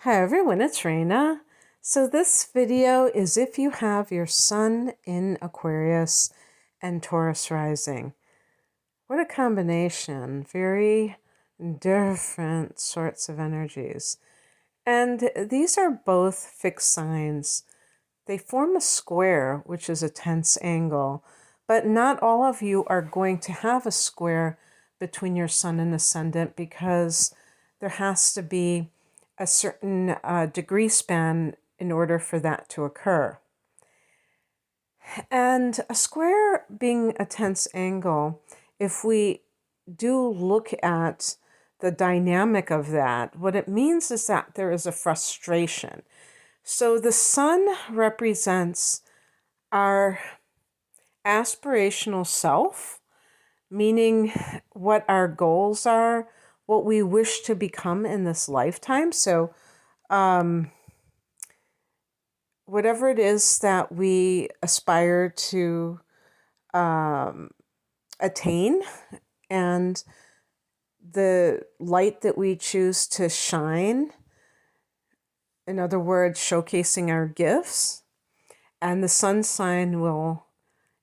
Hi everyone, it's Raina. So this video is if you have your sun in Aquarius and Taurus rising. What a combination. Very different sorts of energies. And these are both fixed signs. They form a square, which is a tense angle, but not all of you are going to have a square between your sun and ascendant because there has to be a certain degree span in order for that to occur. And a square being a tense angle, if we do look at the dynamic of that, what it means is that there is a frustration. So the sun represents our aspirational self, meaning what our goals are, what we wish to become in this lifetime. So whatever it is that we aspire to attain and the light that we choose to shine, in other words, showcasing our gifts, and the sun sign will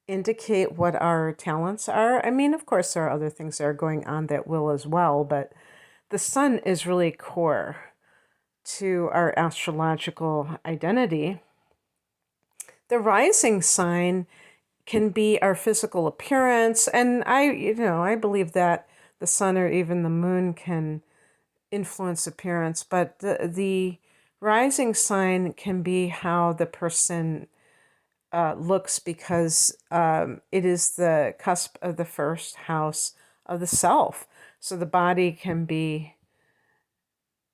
indicate what our talents are. I mean, of course, there are other things that are going on that will as well, but the sun is really core to our astrological identity. The rising sign can be our physical appearance, and I believe that the sun or even the moon can influence appearance, but the rising sign can be how the person looks because it is the cusp of the first house of the self. So the body can be,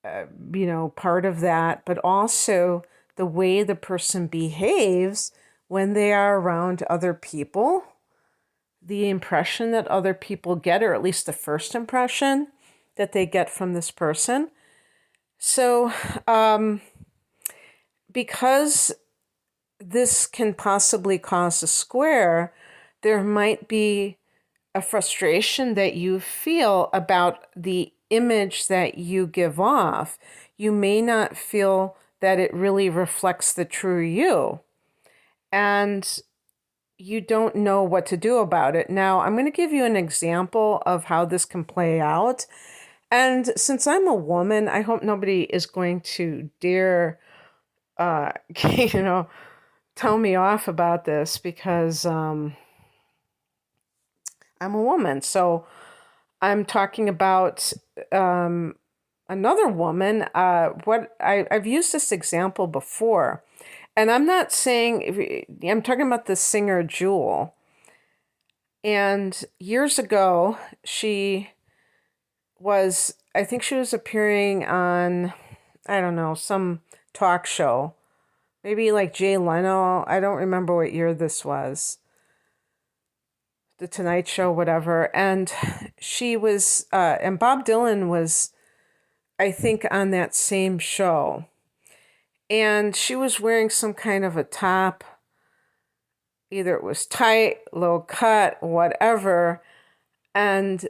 part of that, but also the way the person behaves when they are around other people, the impression that other people get, or at least the first impression that they get from this person. So, because this can possibly cause a square, there might be a frustration that you feel about the image that you give off. You may not feel that it really reflects the true you, and you don't know what to do about it. Now, I'm going to give you an example of how this can play out. And since I'm a woman, I hope nobody is going to dare, you know, tell me off about this because I'm a woman. So I'm talking about another woman. I've used this example before, and I'm not saying, I'm talking about the singer Jewel. And years ago, I think she was appearing on, I don't know, some talk show, maybe like Jay Leno. I don't remember what year this was. The Tonight Show, whatever. And and Bob Dylan was, I think, on that same show. And she was wearing some kind of a top, either it was tight, low cut, whatever. And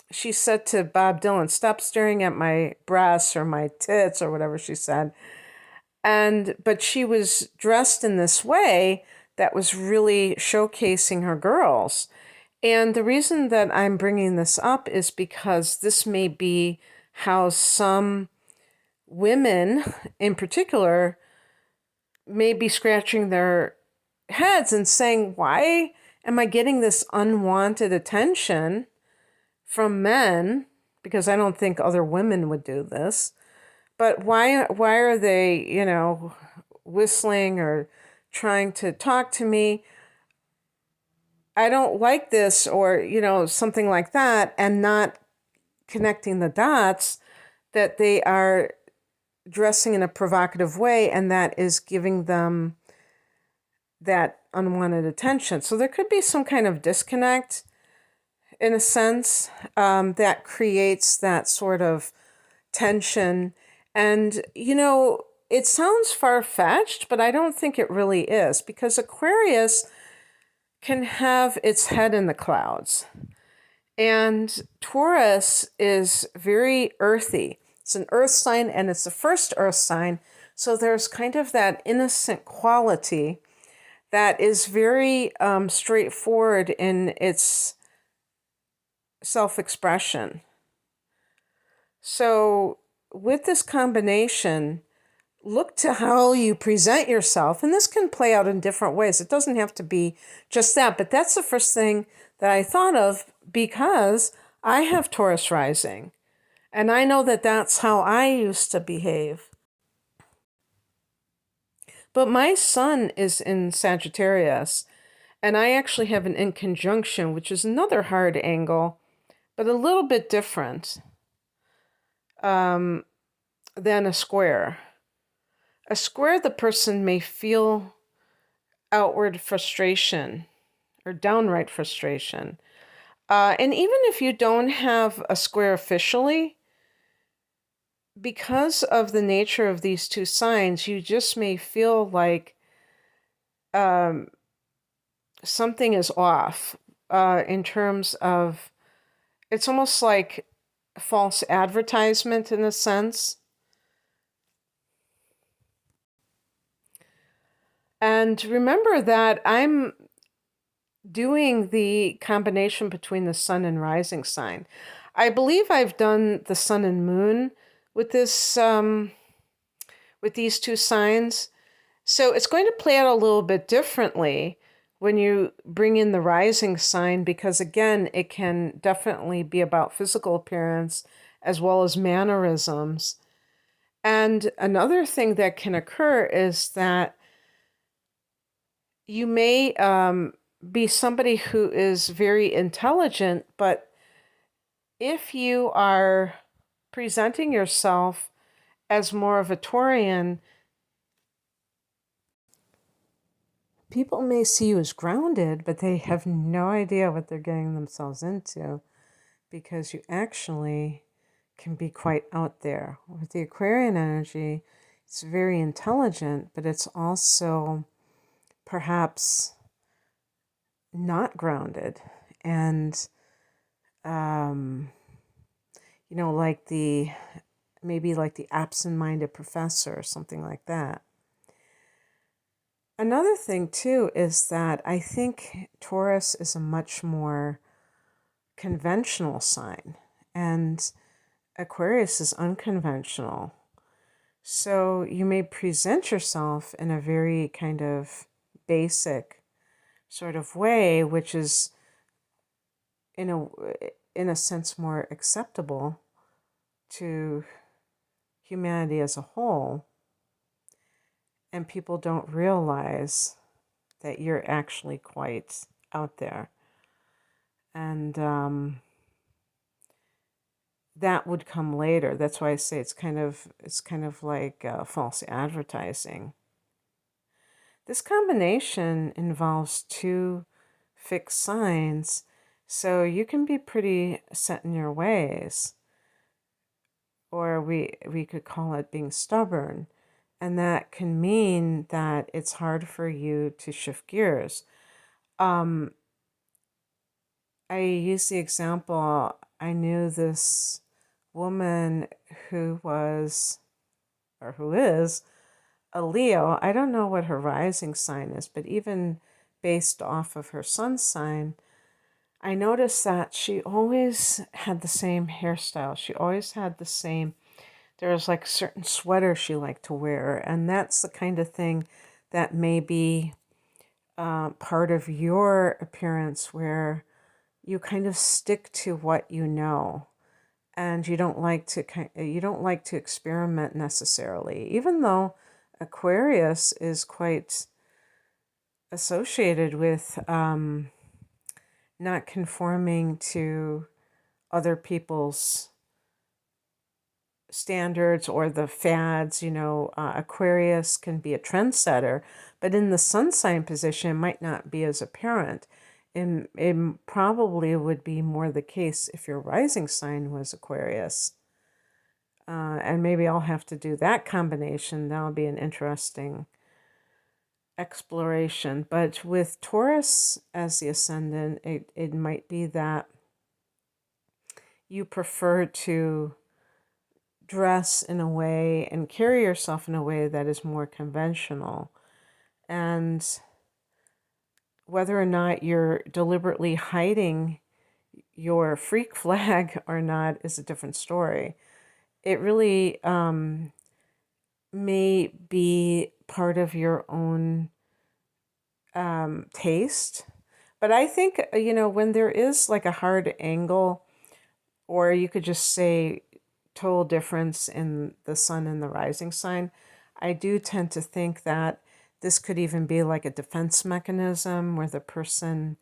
she said to Bob Dylan, "Stop staring at my breasts or my tits," or whatever she said. But she was dressed in this way that was really showcasing her girls. And the reason that I'm bringing this up is because this may be how some women in particular may be scratching their heads and saying, why am I getting this unwanted attention from men? Because I don't think other women would do this. But why are they, whistling or trying to talk to me? I don't like this, or, something like that, and not connecting the dots that they are dressing in a provocative way, and that is giving them that unwanted attention. So there could be some kind of disconnect in a sense that creates that sort of tension. And, it sounds far-fetched, but I don't think it really is, because Aquarius can have its head in the clouds. And Taurus is very earthy. It's an earth sign, and it's the first earth sign. So there's kind of that innocent quality that is very straightforward in its self-expression. So with this combination, look to how you present yourself. And this can play out in different ways. It doesn't have to be just that. But that's the first thing that I thought of because I have Taurus rising. And I know that that's how I used to behave. But my sun is in Sagittarius. And I actually have an in conjunction, which is another hard angle, but a little bit different than a square. A square, the person may feel outward frustration or downright frustration. And even if you don't have a square officially, because of the nature of these two signs, you just may feel like something is off in terms of, it's almost like false advertisement in a sense. And remember that I'm doing the combination between the sun and rising sign. I believe I've done the sun and moon with this with these two signs. So it's going to play out a little bit differently when you bring in the rising sign, because again, it can definitely be about physical appearance as well as mannerisms. And another thing that can occur is that you may be somebody who is very intelligent, but if you are presenting yourself as more of a Taurian, people may see you as grounded, but they have no idea what they're getting themselves into because you actually can be quite out there. With the Aquarian energy, it's very intelligent, but it's also perhaps not grounded. And, maybe like the absent-minded professor or something like that. Another thing, too, is that I think Taurus is a much more conventional sign, and Aquarius is unconventional. So you may present yourself in a very kind of basic sort of way, which is in a sense more acceptable to humanity as a whole. And people don't realize that you're actually quite out there. And that would come later. That's why I say it's kind of like false advertising. This combination involves two fixed signs, so you can be pretty set in your ways. Or we could call it being stubborn. And that can mean that it's hard for you to shift gears. I use the example, I knew this woman who was, or who is, a Leo. I don't know what her rising sign is, but even based off of her sun sign, I noticed that she always had the same hairstyle. She always had the same, there was like a certain sweater she liked to wear. And that's the kind of thing that may be part of your appearance, where you kind of stick to what you know. And you don't like to experiment necessarily, even though Aquarius is quite associated with not conforming to other people's standards or the fads. Aquarius can be a trendsetter, but in the sun sign position, it might not be as apparent. It probably would be more the case if your rising sign was Aquarius. And maybe I'll have to do that combination. That'll be an interesting exploration. But with Taurus as the ascendant, it might be that you prefer to dress in a way and carry yourself in a way that is more conventional. And whether or not you're deliberately hiding your freak flag or not is a different story. It really may be part of your own taste. But I think, when there is like a hard angle, or you could just say total difference in the sun and the rising sign, I do tend to think that this could even be like a defense mechanism where the person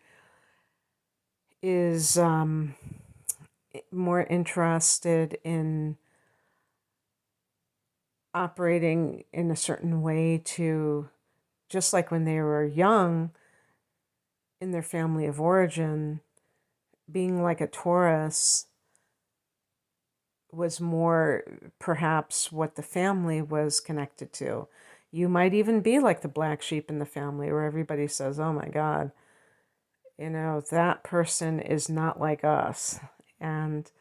is more interested in operating in a certain way to, just like when they were young in their family of origin, being like a Taurus was more perhaps what the family was connected to. You might even be like the black sheep in the family where everybody says, oh my God, that person is not like us. And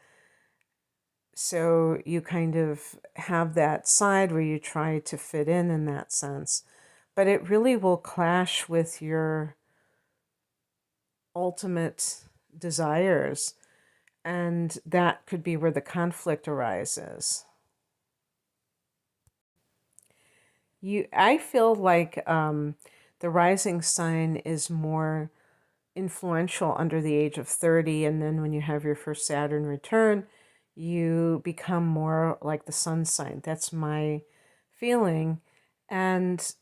so you kind of have that side where you try to fit in that sense. But it really will clash with your ultimate desires. And that could be where the conflict arises. I feel like the rising sign is more influential under the age of 30. And then when you have your first Saturn return, you become more like the sun sign. That's my feeling. And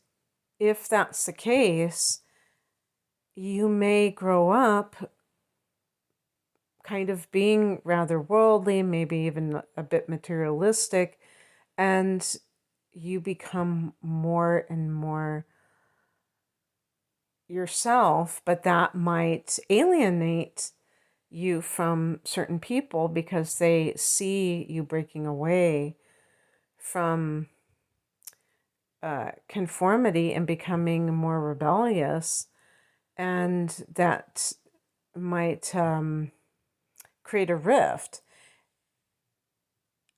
if that's the case, you may grow up kind of being rather worldly, maybe even a bit materialistic, and you become more and more yourself, but that might alienate you from certain people because they see you breaking away from conformity and becoming more rebellious, and that might create a rift.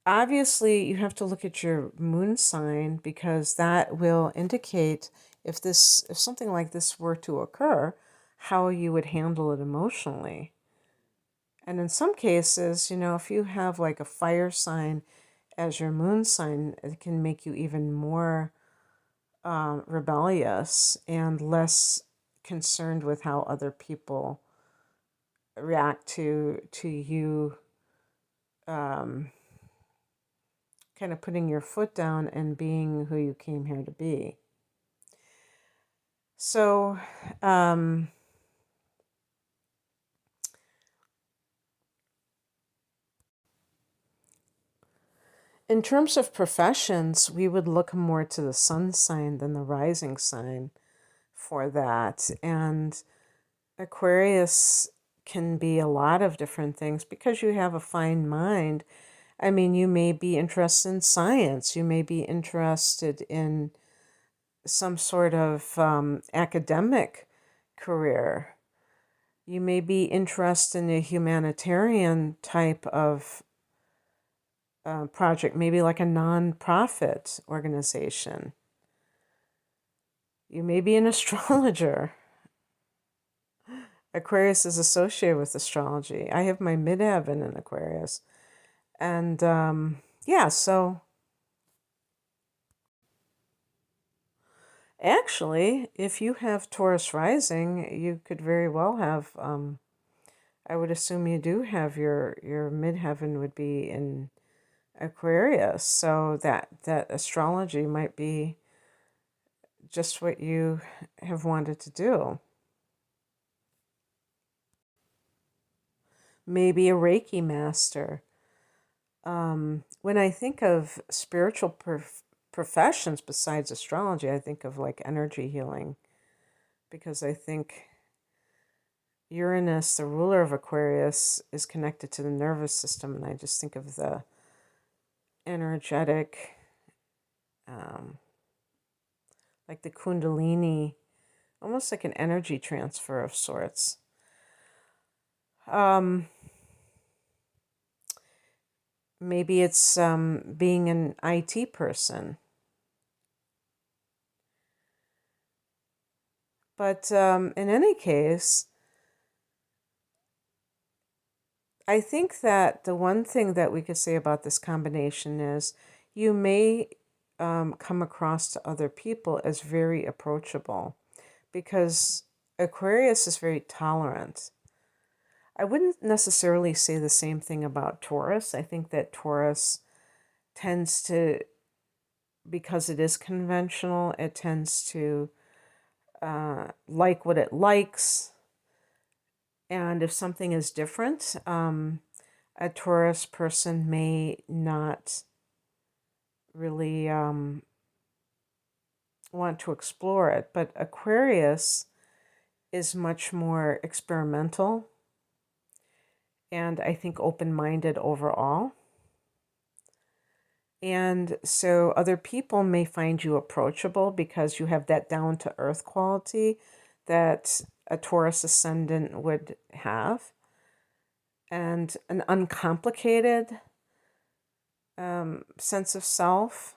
Obviously, you have to look at your moon sign because that will indicate if something like this were to occur, how you would handle it emotionally. And in some cases, if you have like a fire sign as your moon sign, it can make you even more rebellious and less concerned with how other people react to you kind of putting your foot down and being who you came here to be. So, in terms of professions, we would look more to the sun sign than the rising sign for that. And Aquarius can be a lot of different things because you have a fine mind. I mean, you may be interested in science. You may be interested in some sort of academic career. You may be interested in a humanitarian type of project, maybe like a non-profit organization. You may be an astrologer. Aquarius is associated with astrology. I have my midheaven in Aquarius. And yeah, so actually, if you have Taurus rising, you could very well have, I would assume you do have your midheaven would be in Aquarius. So that astrology might be just what you have wanted to do. Maybe a Reiki master. When I think of spiritual professions besides astrology, I think of like energy healing, because I think Uranus, the ruler of Aquarius, is connected to the nervous system, and I just think of the energetic, like the Kundalini, almost like an energy transfer of sorts. Maybe it's being an IT person. But in any case, I think that the one thing that we could say about this combination is you may come across to other people as very approachable because Aquarius is very tolerant. I wouldn't necessarily say the same thing about Taurus. I think that Taurus tends to, because it is conventional, it tends to like what it likes. And if something is different, a Taurus person may not really want to explore it. But Aquarius is much more experimental and I think open-minded overall. And so other people may find you approachable because you have that down-to-earth quality that a Taurus ascendant would have, and an uncomplicated sense of self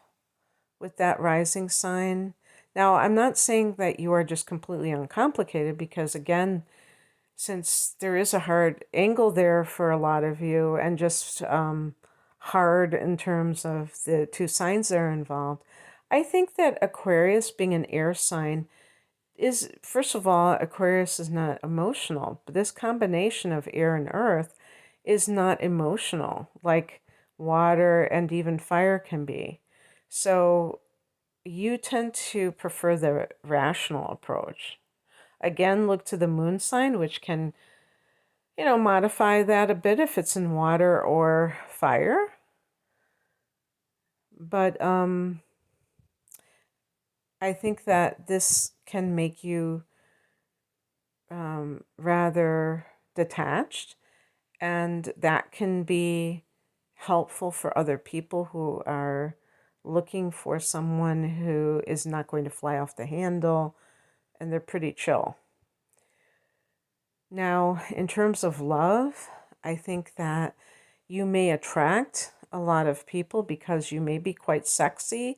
with that rising sign. Now, I'm not saying that you are just completely uncomplicated because, again, since there is a hard angle there for a lot of you and just hard in terms of the two signs that are involved, I think that Aquarius, being an air sign, is, first of all, Aquarius is not emotional, but this combination of air and earth is not emotional like water and even fire can be. So you tend to prefer the rational approach. Again, look to the moon sign, which can, modify that a bit if it's in water or fire. But I think that this can make you rather detached, and that can be helpful for other people who are looking for someone who is not going to fly off the handle, and they're pretty chill. Now, in terms of love, I think that you may attract a lot of people because you may be quite sexy.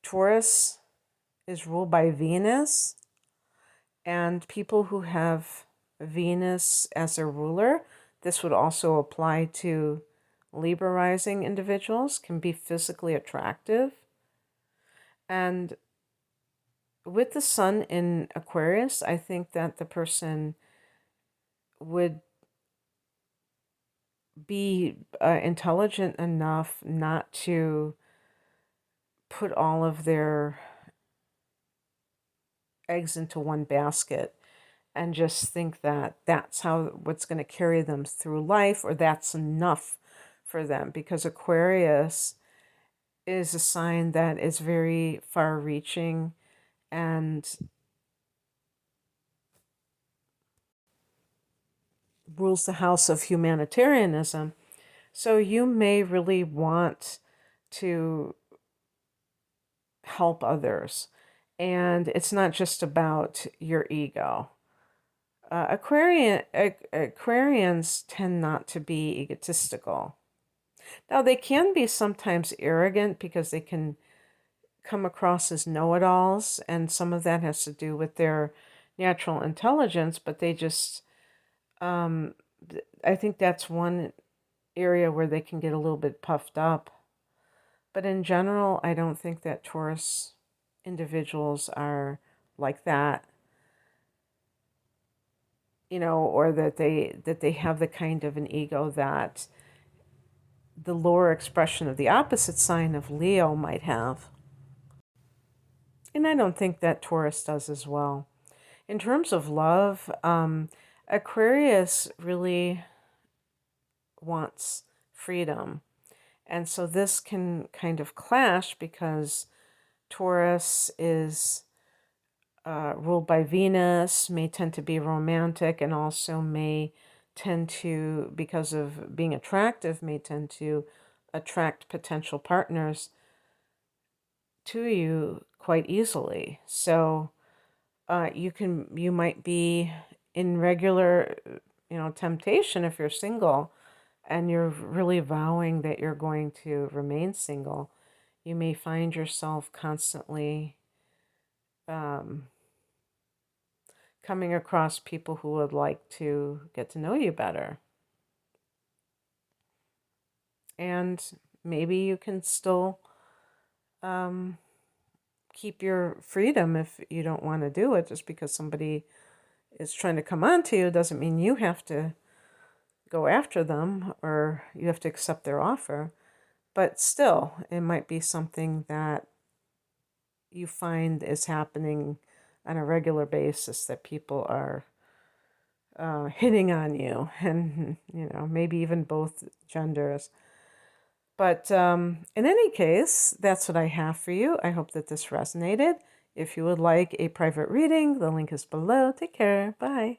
Taurus is ruled by Venus, and people who have Venus as a ruler, this would also apply to Libra rising individuals, can be physically attractive. And with the sun in Aquarius, I think that the person would be intelligent enough not to put all of their eggs into one basket and just think that that's how what's going to carry them through life, or that's enough for them, because Aquarius is a sign that is very far-reaching and rules the house of humanitarianism. So you may really want to help others. And it's not just about your ego. Aquarians tend not to be egotistical. Now, they can be sometimes arrogant because they can come across as know-it-alls, and some of that has to do with their natural intelligence, but they just, I think that's one area where they can get a little bit puffed up. But in general, I don't think that Taurus individuals are like that, or that they have the kind of an ego that the lower expression of the opposite sign of Leo might have. And I don't think that Taurus does as well. In terms of love, Aquarius really wants freedom. And so this can kind of clash because Taurus is ruled by Venus, may tend to be romantic, and also may tend to, because of being attractive, may tend to attract potential partners to you quite easily. So you might be in regular, temptation if you're single, and you're really vowing that you're going to remain single, you may find yourself constantly coming across people who would like to get to know you better. And maybe you can still keep your freedom if you don't want to do it. Just because somebody is trying to come on to you doesn't mean you have to go after them or you have to accept their offer. But still, it might be something that you find is happening on a regular basis, that people are hitting on you, and maybe even both genders. But in any case, that's what I have for you. I hope that this resonated. If you would like a private reading, the link is below. Take care. Bye.